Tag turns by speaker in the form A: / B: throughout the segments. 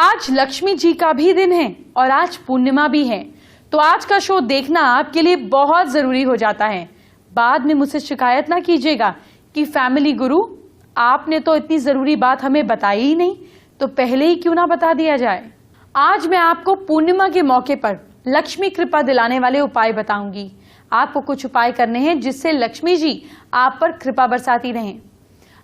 A: आज लक्ष्मी जी का भी दिन है और आज पूर्णिमा भी है, तो आज का शो देखना आपके लिए बहुत जरूरी हो जाता है। बाद में मुझसे शिकायत ना कीजिएगा कि फैमिली गुरु आपने तो इतनी जरूरी बात हमें बताई ही नहीं, तो पहले ही क्यों ना बता दिया जाए। आज मैं आपको पूर्णिमा के मौके पर लक्ष्मी कृपा दिलाने वाले उपाय बताऊंगी। आपको कुछ उपाय करने हैं जिससे लक्ष्मी जी आप पर कृपा बरसाती रहें।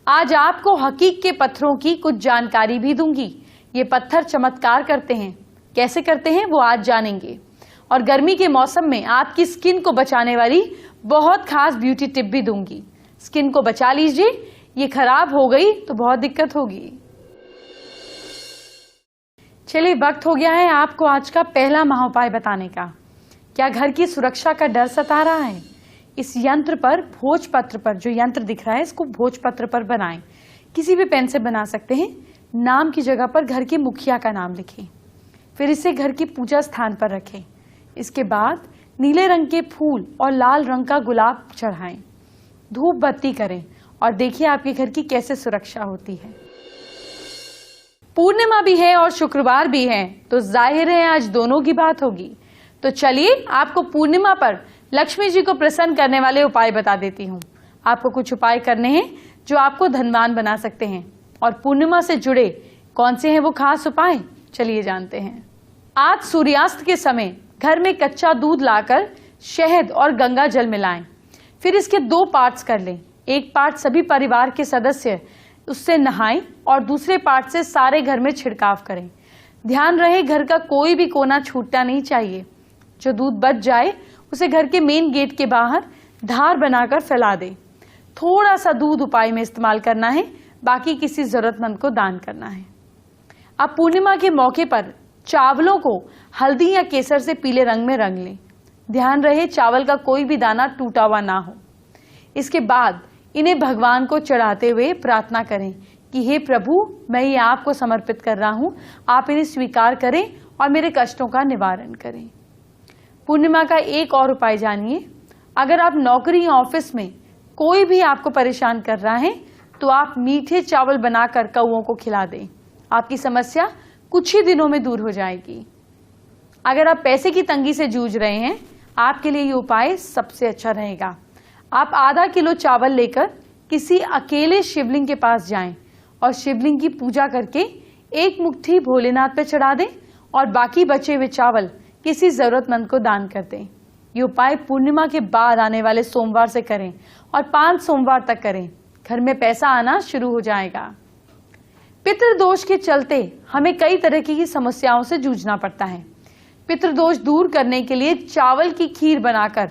A: आज आपको हकीक के पत्थरों की कुछ जानकारी भी दूंगी। ये पत्थर चमत्कार करते हैं, कैसे करते हैं वो आज जानेंगे। और गर्मी के मौसम में आपकी स्किन को बचाने वाली बहुत खास ब्यूटी टिप भी दूंगी। स्किन को बचा लीजिए, ये खराब हो गई तो बहुत दिक्कत होगी। चलिए, वक्त हो गया है आपको आज का पहला महाउपाय बताने का। क्या घर की सुरक्षा का डर सता रहा है? इस यंत्र पर, भोजपत्र पर, जो यंत्र दिख रहा है इसको भोजपत्र पर बनाएं। किसी भी पेन से बना सकते हैं। नाम की जगह पर घर के मुखिया का नाम लिखें, फिर इसे घर की पूजा स्थान पर रखें। इसके बाद नीले रंग के फूल और लाल रंग का गुलाब चढ़ाएं, धूप बत्ती करें और देखिए आपके घर की कैसे सुरक्षा होती है। पूर्णिमा भी है और शुक्रवार भी है, तो जाहिर है आज दोनों की बात होगी। तो चलिए आपको पूर्णिमा पर लक्ष्मी जी को प्रसन्न करने वाले उपाय बता देती हूँ। आपको कुछ उपाय करने हैं जो आपको धनवान बना सकते हैं। और पूर्णिमा से जुड़े कौन से हैं वो खास उपाय, चलिए जानते हैं। आज सूर्यास्त के समय घर में कच्चा दूध लाकर शहद और गंगा जल मिलाएं। फिर इसके दो पार्ट्स कर लें। एक पार्ट सभी परिवार के सदस्य उससे नहाएं और दूसरे पार्ट से सारे घर में छिड़काव करें। ध्यान रहे घर का कोई भी कोना छूटना नहीं चाहिए। जो दूध बच जाए उसे घर के मेन गेट के बाहर धार बनाकर फैला दें। थोड़ा सा दूध उपाय में इस्तेमाल करना है, बाकी किसी जरूरतमंद को दान करना है। अब पूर्णिमा के मौके पर चावलों को हल्दी या केसर से पीले रंग में रंग लें। ध्यान रहे चावल का कोई भी दाना टूटा हुआ ना हो। इसके बाद इन्हें भगवान को चढ़ाते हुए प्रार्थना करें कि हे प्रभु, मैं ये आपको समर्पित कर रहा हूं, आप इन्हें स्वीकार करें और मेरे कष्टों का निवारण करें। पूर्णिमा का एक और उपाय जानिए। अगर आप नौकरी या ऑफिस में कोई भी आपको परेशान कर रहा है तो आप मीठे चावल बनाकर कौओं को खिला दें। आपकी समस्या कुछ ही दिनों में दूर हो जाएगी। अगर आप पैसे की तंगी से जूझ रहे हैं, आपके लिए ये उपाय सबसे अच्छा रहेगा। आप आधा किलो चावल लेकर किसी अकेले शिवलिंग के पास जाएं और शिवलिंग की पूजा करके एक मुट्ठी भोलेनाथ पे चढ़ा दें और बाकी बचे हुए चावल किसी जरूरतमंद को दान कर दें। ये उपाय पूर्णिमा के बाद आने वाले सोमवार से करें और 5 सोमवार तक करें। घर में पैसा आना शुरू हो जाएगा। पितृदोष के चलते हमें कई तरह की समस्याओं से जूझना पड़ता है। पितृदोष दूर करने के लिए चावल की खीर बनाकर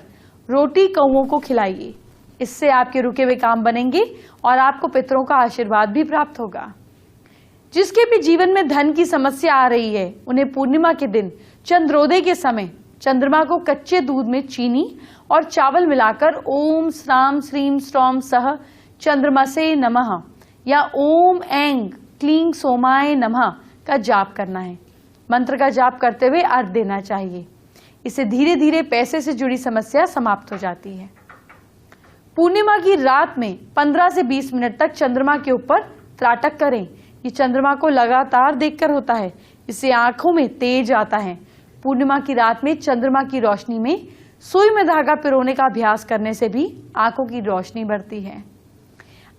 A: रोटी कौओं को खिलाइए। इससे आपके रुके हुए काम बनेंगे और आपको पितरों का आशीर्वाद भी प्राप्त होगा। जिसके भी जीवन में धन की समस्या आ रही है, उन्हें पूर्णिमा के दिन चंद्रोदय के समय चंद्रमा को कच्चे दूध में चीनी और चावल मिलाकर ओम श्राम श्रीम स्ट्रॉम सह चंद्रमा से नमः या ओम ऐंग क्लीं सोमाय नमः का जाप करना है। मंत्र का जाप करते हुए अर्घ देना चाहिए। इससे धीरे धीरे पैसे से जुड़ी समस्या समाप्त हो जाती है। पूर्णिमा की रात में 15 से 20 मिनट तक चंद्रमा के ऊपर त्राटक करें। ये चंद्रमा को लगातार देखकर होता है, इससे आंखों में तेज आता है। पूर्णिमा की रात में चंद्रमा की रोशनी में सुई में धागा पिरोने का अभ्यास करने से भी आंखों की रोशनी बढ़ती है।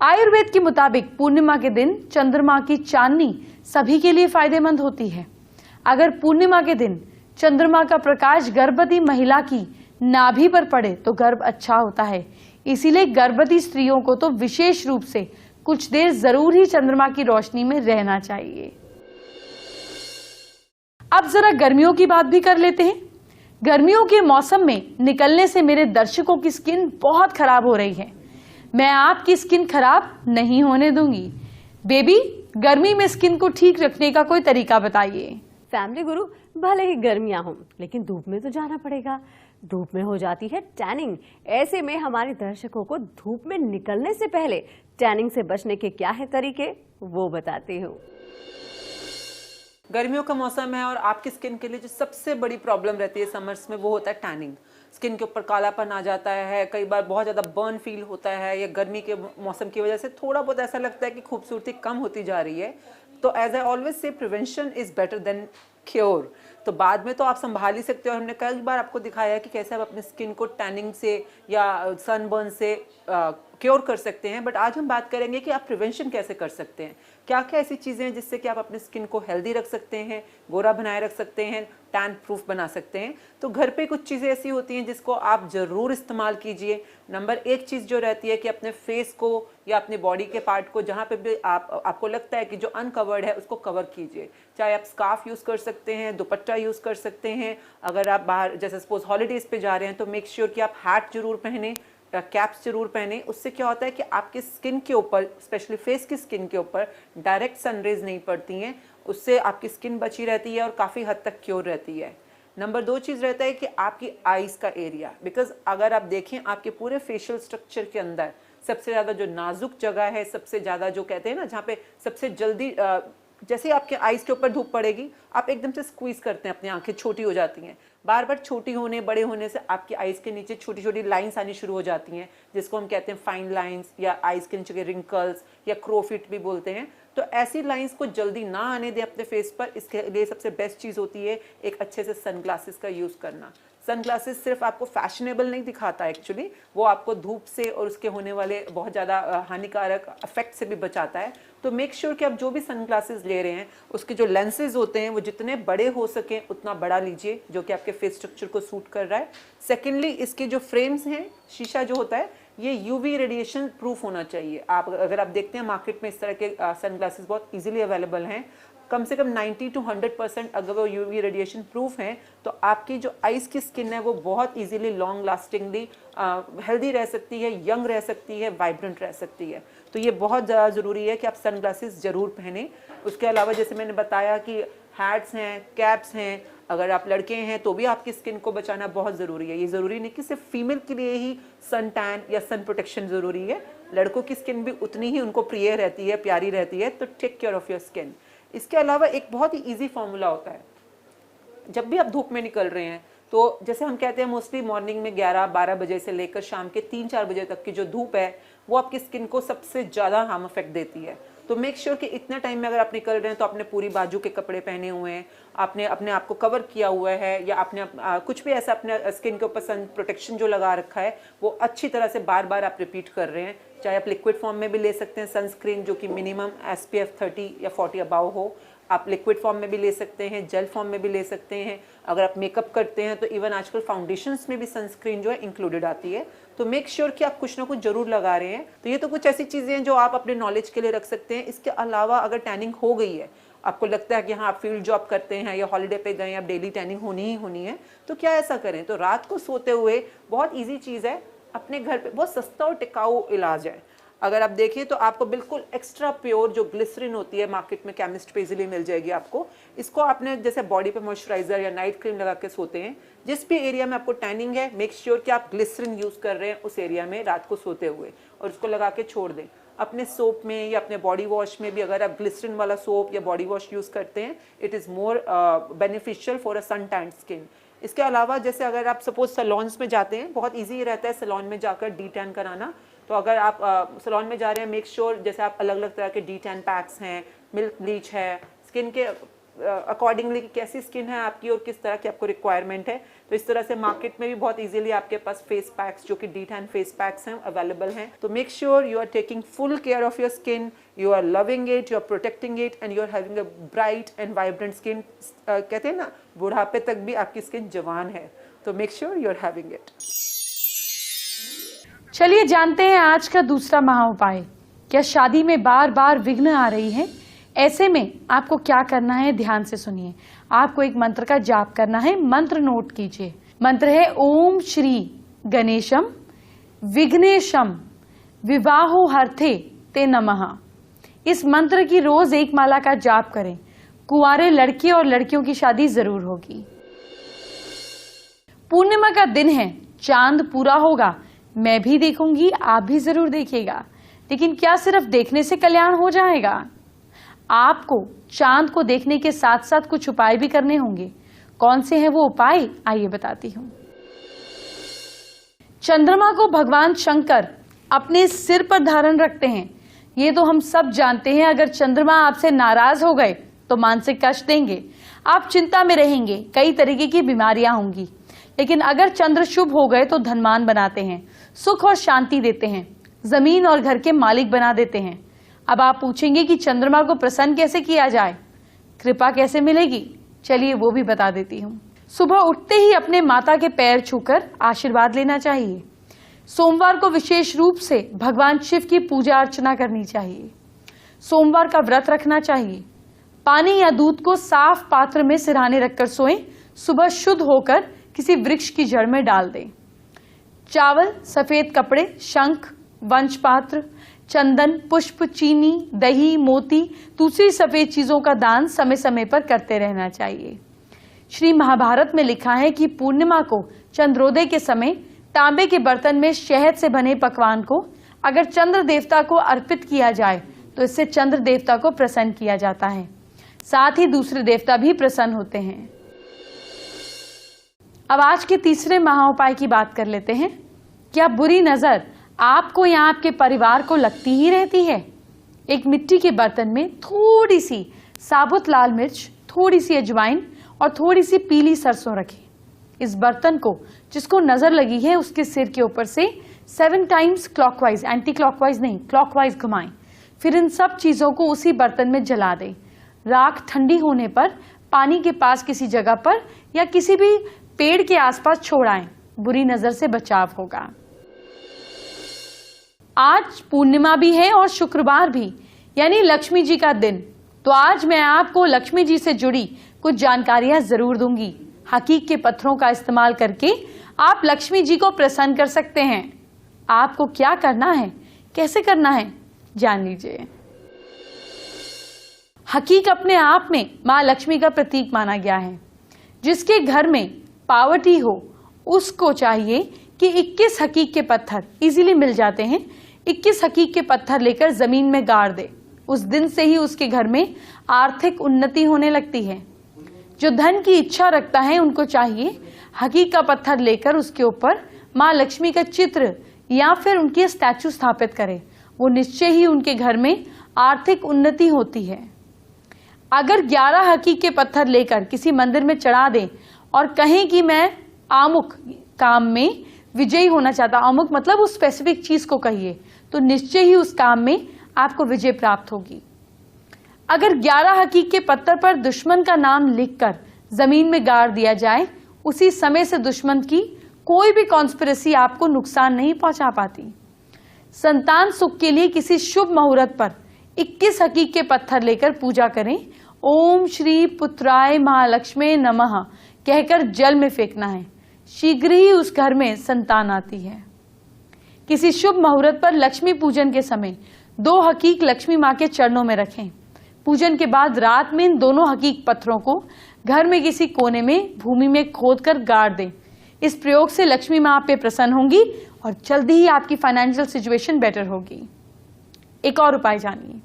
A: आयुर्वेद के मुताबिक पूर्णिमा के दिन चंद्रमा की चांदनी सभी के लिए फायदेमंद होती है। अगर पूर्णिमा के दिन चंद्रमा का प्रकाश गर्भवती महिला की नाभि पर पड़े तो गर्भ अच्छा होता है। इसीलिए गर्भवती स्त्रियों को तो विशेष रूप से कुछ देर जरूर ही चंद्रमा की रोशनी में रहना चाहिए। अब जरा गर्मियों की बात भी कर लेते हैं। गर्मियों के मौसम में निकलने से मेरे दर्शकों की स्किन बहुत खराब हो रही है। मैं आपकी स्किन खराब नहीं होने दूंगी। बेबी, गर्मी में स्किन को ठीक रखने का कोई तरीका बताइए।
B: फैमिली गुरु, भले ही गर्मियां हों लेकिन धूप में तो जाना पड़ेगा। धूप में हो जाती है टैनिंग। ऐसे में हमारे दर्शकों को धूप में निकलने से पहले टैनिंग से बचने के क्या है तरीके, वो बताती हूँ।
C: गर्मियों का मौसम है और आपकी स्किन के लिए जो सबसे बड़ी प्रॉब्लम रहती है समर्स में वो होता है टैनिंग। स्किन के ऊपर कालापन आ जाता है, कई बार बहुत ज़्यादा बर्न फील होता है, या गर्मी के मौसम की वजह से थोड़ा बहुत ऐसा लगता है कि खूबसूरती कम होती जा रही है। तो as I always say prevention is better than cure. तो बाद में तो आप संभाल ही सकते हो, और हमने कई बार आपको दिखाया है कि कैसे आप अपने स्किन को टैनिंग से या सनबर्न से क्योर कर सकते हैं। बट आज हम बात करेंगे कि आप प्रिवेंशन कैसे कर सकते हैं, क्या क्या ऐसी चीज़ें हैं जिससे कि आप अपने स्किन को हेल्दी रख सकते हैं, गोरा बनाए रख सकते हैं, टैन प्रूफ बना सकते हैं। तो घर पे कुछ चीज़ें ऐसी होती हैं जिसको आप ज़रूर इस्तेमाल कीजिए। नंबर एक चीज़ जो रहती है कि अपने फेस को या अपने बॉडी के पार्ट को जहाँ पे भी आपको लगता है कि जो अनकवर्ड है उसको कवर कीजिए। चाहे आप स्कार्फ यूज़ कर सकते हैं, दुपट्टा यूज़ कर सकते हैं। अगर आप बाहर जैसे सपोज हॉलीडेज़ पे जा रहे हैं तो मेक श्योर कि आप हैट जरूर पहने, कैप्स जरूर पहने। उससे क्या होता है कि आपके स्किन के ऊपर, स्पेशली फेस की स्किन के ऊपर डायरेक्ट सनरेज नहीं पड़ती हैं, उससे आपकी स्किन बची रहती है और काफ़ी हद तक क्योर रहती है। नंबर दो चीज़ रहता है कि आपकी आईज़ का एरिया, बिकॉज अगर आप देखें आपके पूरे फेशियल स्ट्रक्चर के अंदर सबसे ज़्यादा जो नाजुक जगह है, सबसे ज़्यादा जो कहते हैं ना, जहाँ पे सबसे जल्दी जैसे आपके आईज के ऊपर धूप पड़ेगी आप एकदम से स्क्वीज करते हैं, अपनी आंखें छोटी हो जाती हैं। बार बार छोटी होने, बड़े होने से आपकी आईज के नीचे छोटी छोटी लाइंस आनी शुरू हो जाती हैं, जिसको हम कहते हैं फाइन लाइंस, या आईज के नीचे के रिंकल्स, या क्रोफिट भी बोलते हैं। तो ऐसी लाइंस को जल्दी ना आने दें अपने फेस पर। इसके लिए सबसे बेस्ट चीज़ होती है एक अच्छे से सनग्लासेस का यूज़ करना। सनग्लासेस सिर्फ आपको फैशनेबल नहीं दिखाता, एक्चुअली वो आपको धूप से और उसके होने वाले बहुत ज़्यादा हानिकारक इफेक्ट से भी बचाता है। तो मेक श्योर कि आप जो भी सनग्लासेस ले रहे हैं उसके जो लेंसेज होते हैं वो जितने बड़े हो सकें उतना बड़ा लीजिए, जो कि आपके फेस स्ट्रक्चर को सूट कर रहा है। सेकेंडली, इसके जो फ्रेम्स हैं, शीशा जो होता है, ये यूवी रेडिएशन प्रूफ होना चाहिए। आप अगर आप देखते हैं मार्केट में इस तरह के सनग्लासेस बहुत इजीली अवेलेबल हैं। कम से कम 90 to 100% अगर वो यूवी रेडिएशन प्रूफ हैं तो आपकी जो आइज़ की स्किन है वो बहुत इजीली लॉन्ग लास्टिंगली हेल्दी रह सकती है, यंग रह सकती है, वाइब्रेंट रह सकती है। तो ये बहुत ज़्यादा ज़रूरी है कि आप सनग्लासेस ज़रूर पहनें। उसके अलावा जैसे मैंने बताया कि हैट्स हैं, कैप्स हैं, अगर आप लड़के हैं तो भी आपकी स्किन को बचाना बहुत ज़रूरी है। ये ज़रूरी नहीं कि सिर्फ फीमेल के लिए ही सन टैन या सन प्रोटेक्शन ज़रूरी है, लड़कों की स्किन भी उतनी ही उनको प्रिय रहती है, प्यारी रहती है। तो take care of your skin. इसके अलावा एक बहुत ही इजी फॉर्मूला होता है, जब भी आप धूप में निकल रहे हैं तो जैसे हम कहते हैं मोस्टली मॉर्निंग में 11-12 बजे से लेकर शाम के 3-4 बजे तक की जो धूप है वो आपकी स्किन को सबसे ज़्यादा हार्म इफेक्ट देती है। तो मेक श्योर कि इतने टाइम में अगर आप निकल रहे हैं तो आपने पूरी बाजू के कपड़े पहने हुए हैं, आपने अपने आप को कवर किया हुआ है, या आपने कुछ भी ऐसा अपने स्किन के ऊपर सन प्रोटेक्शन जो लगा रखा है वो अच्छी तरह से बार बार आप रिपीट कर रहे हैं। चाहे आप लिक्विड फॉर्म में भी ले सकते हैं सनस्क्रीन जो कि मिनिमम SPF 30 या 40 अबाव हो, आप लिक्विड फॉर्म में भी ले सकते हैं, जेल फॉर्म में भी ले सकते हैं। अगर आप मेकअप करते हैं तो इवन आजकल फाउंडेशंस में भी सनस्क्रीन जो है इंक्लूडेड आती है। तो मेक श्योर कि आप कुछ ना कुछ जरूर लगा रहे हैं। तो ये तो कुछ ऐसी चीज़ें हैं जो आप अपने नॉलेज के लिए रख सकते हैं। इसके अलावा अगर टैनिंग हो गई है, आपको लगता है कि हाँ आप फील्ड जॉब करते हैं या हॉलीडे पे गए, आप डेली टैनिंग होनी है, तो क्या ऐसा करें? तो रात को सोते हुए बहुत ईजी चीज़ है, अपने घर पे बहुत सस्ता और टिकाऊ इलाज है। अगर आप देखें तो आपको बिल्कुल एक्स्ट्रा प्योर जो ग्लिसरीन होती है मार्केट में केमिस्ट पे इजीली मिल जाएगी आपको। इसको आपने जैसे बॉडी पे मॉइस्चराइजर या नाइट क्रीम लगा के सोते हैं, जिस भी एरिया में आपको टैनिंग है मेक श्योर कि आप ग्लिसरीन यूज़ कर रहे हैं उस एरिया में रात को सोते हुए, और उसको लगा के छोड़ दें। अपने सोप में या अपने बॉडी वॉश में भी अगर आप ग्लिसरीन वाला सोप या बॉडी वॉश यूज़ करते हैं, it is more beneficial for a sun tanned skin. इसके अलावा जैसे अगर आप सपोज सैलून्स में जाते हैं, बहुत ईजी रहता है सैलून में जाकर डी टैन कराना। तो अगर आप सैलून में जा रहे हैं, मेक श्योर जैसे आप अलग अलग तरह के डी टैन पैक्स हैं, मिल्क ब्लीच है, स्किन के अकॉर्डिंगली कैसी स्किन है आपकी और किस तरह की आपको रिक्वायरमेंट है, तो इस तरह से मार्केट में भी बहुत इजीली आपके पास फेस पैक्स जो कि डी टैन फेस पैक्स हैं अवेलेबल हैं। तो make sure you are taking full care of your skin, you are loving it, you are protecting it, and you are having a bright and vibrant skin. कहते हैं ना बुढ़ापे तक भी आपकी स्किन जवान है। तो make sure you are having it.
A: चलिए जानते हैं आज का दूसरा महा उपाय। क्या शादी में बार बार विघ्न आ रही है? ऐसे में आपको क्या करना है, ध्यान से सुनिए। आपको एक मंत्र का जाप करना है, मंत्र नोट कीजिए। मंत्र है ओम श्री गणेशम विघ्नेशम विवाहो हर्थे ते नमः। इस मंत्र की रोज एक माला का जाप करें। कुंवारे लड़के और लड़कियों की शादी जरूर होगी। पूर्णिमा का दिन है, चांद पूरा होगा, मैं भी देखूंगी, आप भी जरूर देखिएगा। लेकिन क्या सिर्फ देखने से कल्याण हो जाएगा? आपको चांद को देखने के साथ साथ कुछ उपाय भी करने होंगे। कौन से हैं वो उपाय, आइए बताती हूं। चंद्रमा को भगवान शंकर अपने सिर पर धारण रखते हैं। ये तो हम सब जानते हैं, अगर चंद्रमा आपसे नाराज हो गए तो मानसिक कष्ट देंगे, आप चिंता में रहेंगे, कई तरीके की बीमारियां होंगी। लेकिन अगर चंद्र शुभ हो गए तो धनवान बनाते हैं, सुख और शांति देते हैं, जमीन और घर के मालिक बना देते हैं। अब आप पूछेंगे कि चंद्रमा को प्रसन्न कैसे किया जाए, कृपा कैसे मिलेगी? चलिए वो भी बता देती हूँ। सुबह उठते ही अपने माता के पैर छूकर आशीर्वाद लेना चाहिए। सोमवार को विशेष रूप से भगवान शिव की पूजा अर्चना करनी चाहिए। सोमवार का व्रत रखना चाहिए। पानी या दूध को साफ पात्र में सिरहाने रखकर सोएं। सुबह शुद्ध होकर किसी वृक्ष की जड़ में डाल दें। चावल, सफेद कपड़े, शंख, वंश पात्र, चंदन, पुष्प, चीनी, दही, मोती, दूसरी सफेद चीजों का दान समय समय पर करते रहना चाहिए। श्री महाभारत में लिखा है कि पूर्णिमा को चंद्रोदय के समय तांबे के बर्तन में शहद से बने पकवान को अगर चंद्र देवता को अर्पित किया जाए तो इससे चंद्र देवता को प्रसन्न किया जाता है, साथ ही दूसरे देवता भी प्रसन्न होते हैं। अब आज के तीसरे महाउपाय की बात कर लेते हैं। क्या बुरी नजर आपको या आपके परिवार को लगती ही रहती है? एक मिट्टी के बर्तन में थोड़ी सी साबुत लाल मिर्च, थोड़ी सी अजवाइन और थोड़ी सी पीली सरसों रखें। इस बर्तन को जिसको नजर लगी है उसके सिर के ऊपर से 7 टाइम्स क्लॉकवाइज, एंटी क्लॉकवाइज नहीं, क्लॉकवाइज घुमाएं। फिर इन सब चीजों को उसी बर्तन में जला दें। राख ठंडी होने पर पानी के पास किसी जगह पर या किसी भी पेड़ के आसपास छोड़ाएं, बुरी नजर से बचाव होगा। आज पूर्णिमा भी है और शुक्रवार भी, यानी लक्ष्मी जी का दिन। तो आज मैं आपको लक्ष्मी जी से जुड़ी कुछ जानकारियां जरूर दूंगी। हकीक के पत्थरों का इस्तेमाल करके आप लक्ष्मी जी को प्रसन्न कर सकते हैं। आपको क्या करना है, कैसे करना है, जान लीजिए। हकीक अपने आप में मां लक्ष्मी का प्रतीक माना गया है। जिसके घर में पावर्टी हो उसको चाहिए कि 21 हकीक के पत्थर इजीली मिल जाते हैं, 21 हकीक के पत्थर लेकर जमीन में गाड़ दे। उस दिन से ही उसके घर में आर्थिक उन्नति होने लगती है। जो धन की इच्छा रखता है उनको चाहिए हकीक का पत्थर लेकर उसके ऊपर मां लक्ष्मी का चित्र या फिर उनकी स्टैचू स्थापित करें। वो निश्चय ही उनके घर में आर्थिक उन्नति होती है। अगर 11 हकीक के पत्थर लेकर किसी मंदिर में चढ़ा दें और कहें कि मैं आमुक काम में विजयी होना चाहता, आमुक मतलब उस स्पेसिफिक चीज को कहिए, तो निश्चय ही उस काम में आपको विजय प्राप्त होगी। अगर 11 हकीक के पत्थर पर दुश्मन का नाम लिखकर जमीन में गाड़ दिया जाए, उसी समय से दुश्मन की कोई भी कॉन्स्पिरेसी आपको नुकसान नहीं पहुंचा पाती। संतान सुख के लिए किसी शुभ मुहूर्त पर 21 हकीक के पत्थर लेकर पूजा करें। ओम श्री पुत्राय महालक्ष्मी नमः कहकर जल में फेंकना है। शीघ्र ही उस घर में संतान आती है। किसी शुभ मुहूर्त पर लक्ष्मी पूजन के समय 2 हकीक लक्ष्मी मां के चरणों में रखें। पूजन के बाद रात में इन दोनों हकीक पत्थरों को घर में किसी कोने में भूमि में खोदकर गाड़ दें। इस प्रयोग से लक्ष्मी मां आप पे प्रसन्न होंगी और जल्दी ही आपकी फाइनेंशियल सिचुएशन बेटर होगी। एक और उपाय जानिए।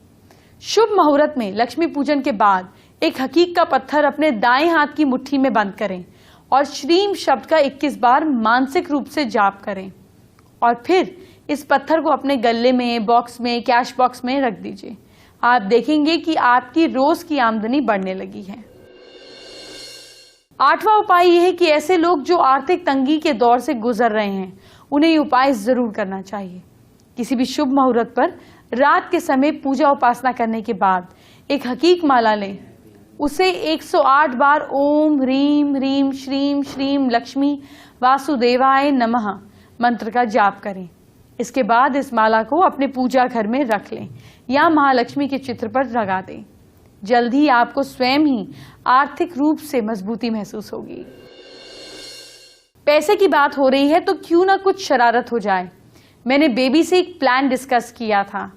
A: शुभ मुहूर्त में लक्ष्मी पूजन के बाद एक हकीक का पत्थर अपने दाएं हाथ की मुट्ठी में बंद करें और श्रीम शब्द का 21 बार मानसिक रूप से जाप करें और फिर इस पत्थर को अपने गले में, बॉक्स में, कैश बॉक्स में रख दीजिए। आप देखेंगे कि आपकी रोज की आमदनी बढ़ने लगी है। 8वां उपाय यह है कि ऐसे लोग जो आर्थिक तंगी के दौर से गुजर रहे हैं उन्हें ये उपाय जरूर करना चाहिए। किसी भी शुभ मुहूर्त पर रात के समय पूजा उपासना करने के बाद एक हकीक माला लें। उसे 108 बार ओम ह्रीम ह्रीम श्रीम श्रीम लक्ष्मी वासुदेवाय नमः मंत्र का जाप करें। इसके बाद इस माला को अपने पूजा घर में रख लें या महालक्ष्मी के चित्र पर लगा दें। जल्द ही आपको स्वयं ही आर्थिक रूप से मजबूती महसूस होगी। पैसे की बात हो रही है तो क्यों ना कुछ शरारत हो जाए। मैंने बेबी से एक प्लान डिस्कस किया था,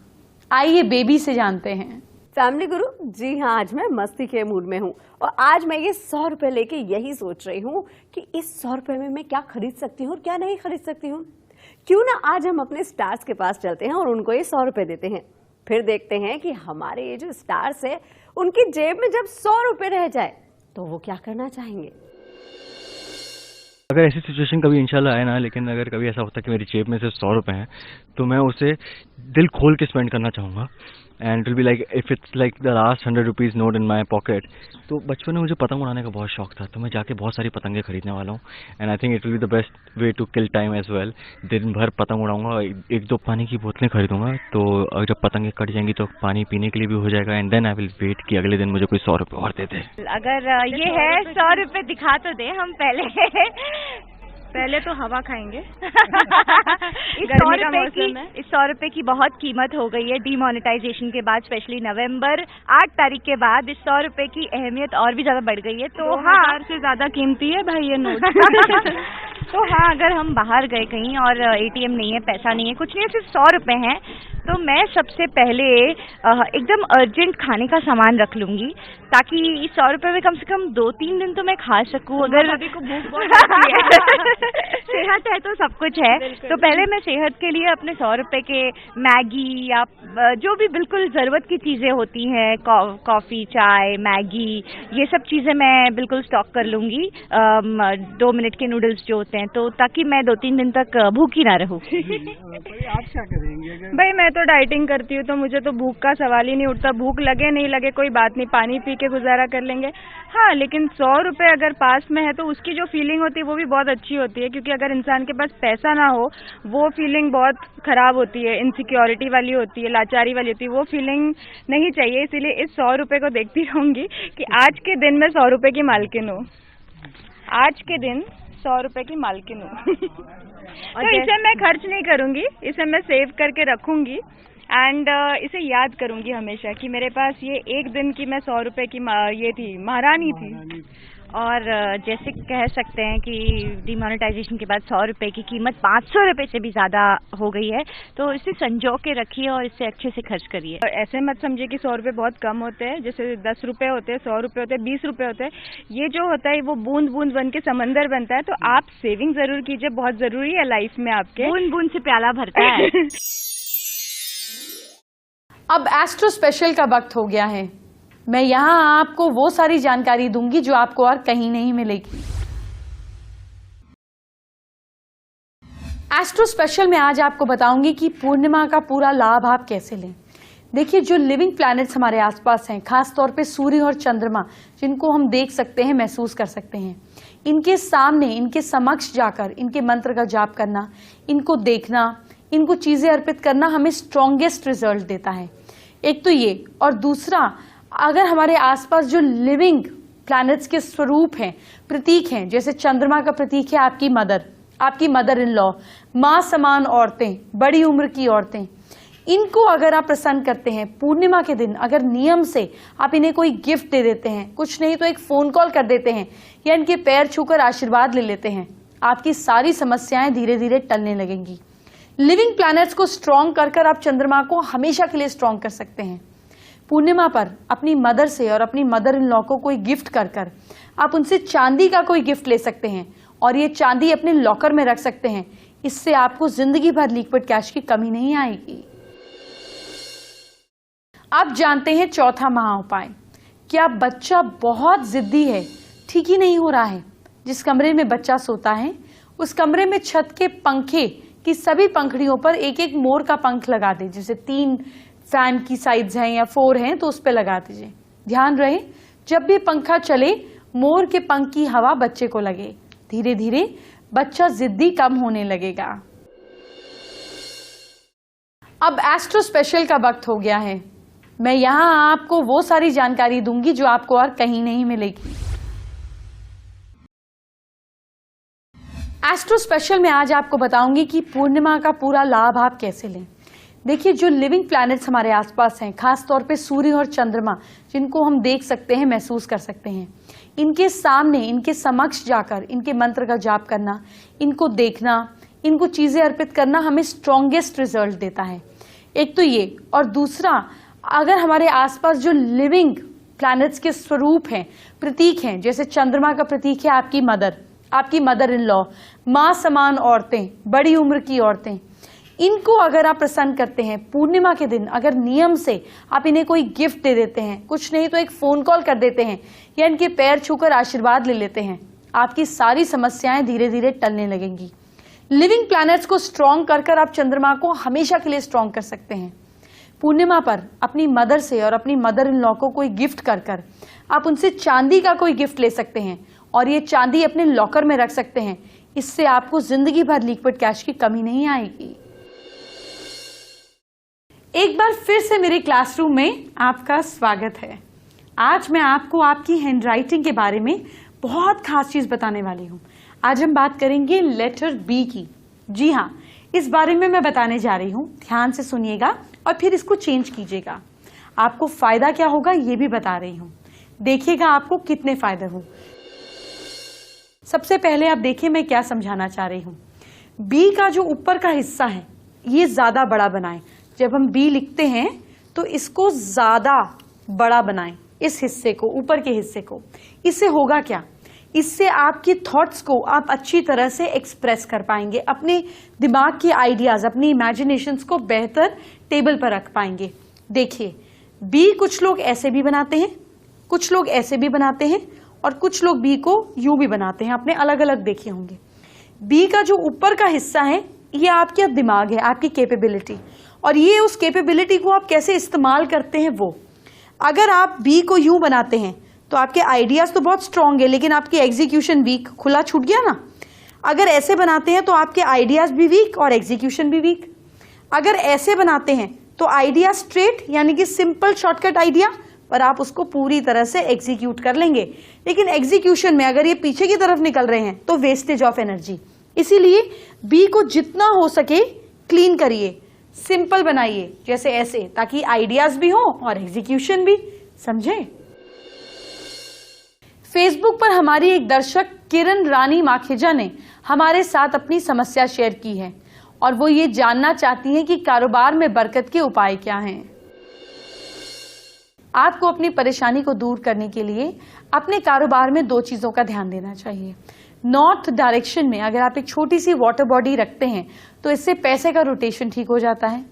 A: आइए बेबी से जानते हैं।
B: फैमिली गुरु जी हाँ, आज मैं मस्ती के मूड में हूँ और आज मैं ये 100 रुपए लेके यही सोच रही हूँ कि इस 100 रुपए में मैं क्या खरीद सकती हूँ और क्या नहीं खरीद सकती हूँ। क्यों ना आज हम अपने स्टार्स के पास चलते हैं और उनको ये 100 रुपए देते हैं। फिर देखते हैं कि हमारे ये जो स्टार्स है उनकी जेब में जब 100 रुपए रह जाए तो वो क्या करना चाहेंगे।
D: अगर ऐसी सिचुएशन कभी इंशाल्लाह आए ना, लेकिन अगर कभी ऐसा होता है कि मेरी जेब में सिर्फ 100 रुपये हैं, तो मैं उसे दिल खोल के स्पेंड करना चाहूँगा। And it will be like if it's like the last 100 rupees note in my pocket. तो बचपन में मुझे पतंग उड़ाने का बहुत शौक था, तो मैं जाके बहुत सारी पतंगे खरीदने वाला हूँ। And I think it will be the best way to kill time as well. दिन भर पतंग उड़ाऊंगा, एक दो पानी की बोतलें खरीदूंगा, तो जब पतंगे कट जाएंगी तो पानी पीने के लिए भी हो जाएगा। And then I will wait कि अगले दिन मुझे कोई 100 रुपये और दे दे।
E: अगर ये है 100 रुपये दिखा तो दे हम पहले तो हवा खाएंगे। इस 100 रुपये की बहुत कीमत हो गई है डीमोनेटाइजेशन के बाद, स्पेशली नवंबर 8 तारीख के बाद इस 100 रुपये की अहमियत और भी ज्यादा बढ़ गई है। तो हाँ, से ज्यादा कीमती है भाई ये नोट। तो हाँ, अगर हम बाहर गए कहीं और एटीएम नहीं है, पैसा नहीं है, कुछ नहीं है, सिर्फ 100 रुपये हैं, तो मैं सबसे पहले एकदम अर्जेंट खाने का सामान रख लूंगी, ताकि इस 100 रुपये में कम से कम 2-3 दिन तो मैं खा सकूं। अगर को भूख बहुत है। सेहत है तो सब कुछ है, तो पहले मैं सेहत के लिए अपने 100 रुपये के मैगी या जो भी बिल्कुल ज़रूरत की चीज़ें होती हैं, कॉफ़ी, चाय, मैगी, ये सब चीज़ें मैं बिल्कुल स्टॉक कर लूँगी। 2 मिनट के नूडल्स जो होते हैं, तो ताकि मैं 2-3 दिन तक भूखी ना रहूँ।
F: आप क्या करेंगे?
E: भाई मैं तो डाइटिंग करती हूँ, तो मुझे तो भूख का सवाल ही नहीं उठता। भूख लगे नहीं लगे कोई बात नहीं, पानी पी के गुजारा कर लेंगे। हाँ, लेकिन 100 रुपये अगर पास में है तो उसकी जो फीलिंग होती है वो भी बहुत अच्छी होती है, क्योंकि अगर इंसान के पास पैसा ना हो वो फीलिंग बहुत ख़राब होती है, इनसिक्योरिटी वाली होती है, लाचारी वाली होती है, वो फीलिंग नहीं चाहिए। इसीलिए इस 100 रुपये को देखती रहूँगी कि आज के दिन मैं 100 रुपये की मालकिन हूँ, आज के दिन 100 रुपये की मालकिन हूँ। तो इसे मैं खर्च नहीं करूँगी, इसे मैं सेव करके रखूँगी एंड इसे याद करूँगी हमेशा कि मेरे पास ये एक दिन की मैं 100 रुपये की ये थी, महारानी थी। और जैसे कह सकते हैं कि डिमोनेटाइजेशन के बाद 100 रुपये की कीमत 500 रुपये से भी ज़्यादा हो गई है, तो इसे संजो के रखिए और इसे अच्छे से खर्च करिए। और ऐसे मत समझिए कि 100 रुपये बहुत कम होते हैं, जैसे 10 रुपये होते हैं, 100 रुपये होते हैं, 20 रुपये होते हैं। ये जो होता है वो बूंद बूंद बन के समंदर बनता है, तो आप सेविंग ज़रूर कीजिए, बहुत ज़रूरी है लाइफ में आपके। बूंद बूंद से प्याला भरता है।
A: अब एस्ट्रो स्पेशल का वक्त हो गया है। मैं यहाँ आपको वो सारी जानकारी दूंगी जो आपको और कहीं नहीं मिलेगी। एस्ट्रो स्पेशल में आज आपको बताऊंगी कि पूर्णिमा का पूरा लाभ आप कैसे लें। देखिए, जो लिविंग प्लैनेट्स हमारे आसपास हैं, खास तौर पे सूर्य और चंद्रमा, जिनको हम देख सकते हैं, महसूस कर सकते हैं, इनके सामने, इनके समक्ष जाकर इनके मंत्र का जाप करना, इनको देखना, इनको चीजें अर्पित करना हमें स्ट्रॉन्गेस्ट रिजल्ट देता है। एक तो ये, और दूसरा, अगर हमारे आसपास जो लिविंग प्लैनेट्स के स्वरूप हैं, प्रतीक हैं, जैसे चंद्रमा का प्रतीक है आपकी मदर इन लॉ, माँ समान औरतें, बड़ी उम्र की औरतें, इनको अगर आप प्रसन्न करते हैं पूर्णिमा के दिन, अगर नियम से आप इन्हें कोई गिफ्ट दे देते हैं, कुछ नहीं तो एक फोन कॉल कर देते हैं या इनके पैर छूकर आशीर्वाद ले लेते हैं, आपकी सारी समस्याएं धीरे धीरे टलने लगेंगी। लिविंग प्लैनेट्स को स्ट्रॉन्ग कर आप चंद्रमा को हमेशा के लिए स्ट्रॉन्ग कर सकते हैं। पूर्णिमा पर अपनी मदर से और अपनी मदर इन लॉ को कोई गिफ्ट कर आप उनसे चांदी का कोई गिफ्ट ले सकते हैं और ये चांदी अपने लॉकर में रख सकते हैं। इससे आपको जिंदगी भर लिक्विड कैश की कमी नहीं आएगी। आप जानते हैं चौथा महा उपाय, क्या बच्चा बहुत जिद्दी है, ठीक ही नहीं हो रहा है। जिस कमरे में बच्चा सोता है उस कमरे में छत के पंखे की सभी पंखड़ियों पर एक एक मोर का पंख लगा दे, जैसे 3 फैन की साइड्स हैं या 4 हैं तो उस पर लगा दीजिए। ध्यान रहे, जब भी पंखा चले मोर के पंख की हवा बच्चे को लगे, धीरे धीरे बच्चा जिद्दी कम होने लगेगा। अब एस्ट्रो स्पेशल का वक्त हो गया है। मैं यहाँ आपको वो सारी जानकारी दूंगी जो आपको और कहीं नहीं मिलेगी। एस्ट्रो स्पेशल में आज आपको बताऊंगी कि पूर्णिमा का पूरा लाभ आप कैसे लें। देखिए, जो लिविंग प्लैनेट्स हमारे आसपास हैं, खास तौर पे सूर्य और चंद्रमा, जिनको हम देख सकते हैं, महसूस कर सकते हैं, इनके सामने, इनके समक्ष जाकर इनके मंत्र का जाप करना, इनको देखना, इनको चीजें अर्पित करना हमें स्ट्रॉन्गेस्ट रिजल्ट देता है। एक तो ये, और दूसरा, अगर हमारे आसपास जो लिविंग प्लैनेट्स के स्वरूप हैं, प्रतीक हैं, जैसे चंद्रमा का प्रतीक है आपकी मदर इन लॉ, माँ समान औरतें, बड़ी उम्र की औरतें, इनको अगर आप प्रसन्न करते हैं पूर्णिमा के दिन, अगर नियम से आप इन्हें कोई गिफ्ट दे देते हैं, कुछ नहीं तो एक फोन कॉल कर देते हैं या इनके पैर छूकर आशीर्वाद ले लेते हैं, आपकी सारी समस्याएं धीरे धीरे टलने लगेंगी। लिविंग प्लैनेट्स को स्ट्रॉन्ग कर आप चंद्रमा को हमेशा के लिए स्ट्रॉन्ग कर सकते हैं। पूर्णिमा पर अपनी मदर से और अपनी मदर इन लॉ को कोई गिफ्ट कर आप उनसे चांदी का कोई गिफ्ट ले सकते हैं और ये चांदी अपने लॉकर में रख सकते हैं। इससे आपको जिंदगी भर लिक्विड कैश की कमी नहीं आएगी। एक बार फिर से मेरे क्लासरूम में आपका स्वागत है। आज मैं आपको आपकी हैंडराइटिंग के बारे में बहुत खास चीज बताने वाली हूँ। आज हम बात करेंगे लेटर बी की। जी हाँ, इस बारे में मैं बताने जा रही हूँ। ध्यान से सुनिएगा और फिर इसको चेंज कीजिएगा। आपको फायदा क्या होगा ये भी बता रही हूँ। देखिएगा आपको कितने फायदे हों। सबसे पहले आप देखिए मैं क्या समझाना चाह रही हूँ। बी का जो ऊपर का हिस्सा है ये ज्यादा बड़ा बनाएं। जब हम बी लिखते हैं तो इसको ज्यादा बड़ा बनाएं, इस हिस्से को, ऊपर के हिस्से को। इससे होगा क्या? इससे आपकी थॉट्स को आप अच्छी तरह से एक्सप्रेस कर पाएंगे, अपने दिमाग के आइडियाज, अपनी इमेजिनेशंस को बेहतर टेबल पर रख पाएंगे। देखिए, बी कुछ लोग ऐसे भी बनाते हैं, कुछ लोग ऐसे भी बनाते हैं और कुछ लोग बी को यूं भी बनाते हैं। आपने अलग अलग देखे होंगे। बी का जो ऊपर का हिस्सा है ये आपका दिमाग है, आपकी कैपेबिलिटी, और ये उस कैपेबिलिटी को आप कैसे इस्तेमाल करते हैं वो। अगर आप बी को यूं बनाते हैं तो आपके आइडियाज तो बहुत स्ट्रांग है लेकिन आपकी एग्जीक्यूशन वीक, खुला छूट गया ना। अगर ऐसे बनाते हैं तो आपके आइडियाज भी वीक और एग्जीक्यूशन भी वीक। अगर ऐसे बनाते हैं तो आइडिया स्ट्रेट, यानी कि सिंपल शॉर्टकट आइडिया, पर आप उसको पूरी तरह से एग्जीक्यूट कर लेंगे। लेकिन एग्जीक्यूशन में अगर ये पीछे की तरफ निकल रहे हैं तो वेस्टेज ऑफ एनर्जी। इसीलिए बी को जितना हो सके क्लीन करिए, सिंपल बनाइए, जैसे ऐसे, ताकि आइडियाज भी हो और एग्जीक्यूशन भी। समझे? फेसबुक पर हमारी एक दर्शक किरण रानी माखीजा ने हमारे साथ अपनी समस्या शेयर की है और वो ये जानना चाहती हैं कि कारोबार में बरकत के उपाय क्या हैं। आपको अपनी परेशानी को दूर करने के लिए अपने कारोबार में दो चीजों का ध्यान देना चाहिए। नॉर्थ डायरेक्शन में अगर आप एक छोटी सी वाटर बॉडी रखते हैं तो इससे पैसे का रोटेशन ठीक हो जाता है।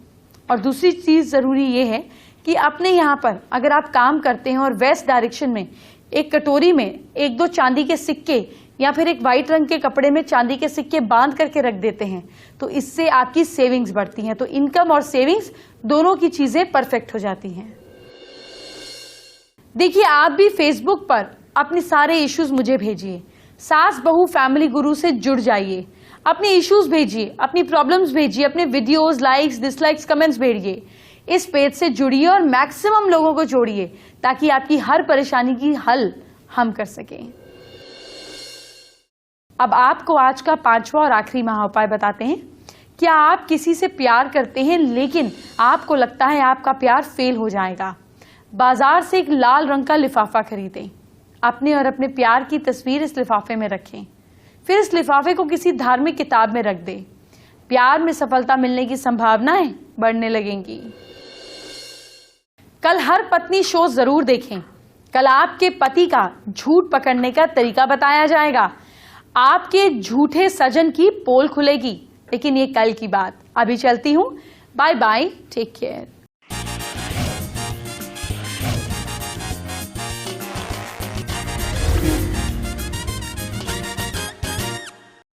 A: और दूसरी चीज जरूरी ये है कि अपने यहाँ पर अगर आप काम करते हैं और वेस्ट डायरेक्शन में एक कटोरी में एक दो चांदी के सिक्के या फिर एक व्हाइट रंग के कपड़े में चांदी के सिक्के बांध करके रख देते हैं तो इससे आपकी सेविंग्स बढ़ती हैं। तो इनकम और सेविंग्स दोनों की चीजें परफेक्ट हो जाती हैं। देखिए, आप भी फेसबुक पर अपने सारे इश्यूज मुझे भेजिए। सास बहू फैमिली गुरु से जुड़ जाइए। अपने इश्यूज भेजिए, अपनी प्रॉब्लम्स भेजिए, अपने वीडियोस, लाइक्स, डिसलाइक्स, कमेंट्स भेजिए। इस पेज से जुड़िए और मैक्सिमम लोगों को जोड़िए ताकि आपकी हर परेशानी की हल हम कर सकें। अब आपको आज का 5वां और आखिरी महा उपाय बताते हैं। क्या आप किसी से प्यार करते हैं लेकिन आपको लगता है आपका प्यार फेल हो जाएगा? बाजार से एक लाल रंग का लिफाफा खरीदें। अपने और अपने प्यार की तस्वीर इस लिफाफे में रखें। फिर इस लिफाफे को किसी धार्मिक किताब में रख दें। प्यार में सफलता मिलने की संभावनाएं बढ़ने लगेंगी। कल हर पत्नी शो जरूर देखें। कल आपके पति का झूठ पकड़ने का तरीका बताया जाएगा। आपके झूठे सजन की पोल खुलेगी। लेकिन ये कल की बात। अभी चलती हूं। Bye bye, take care.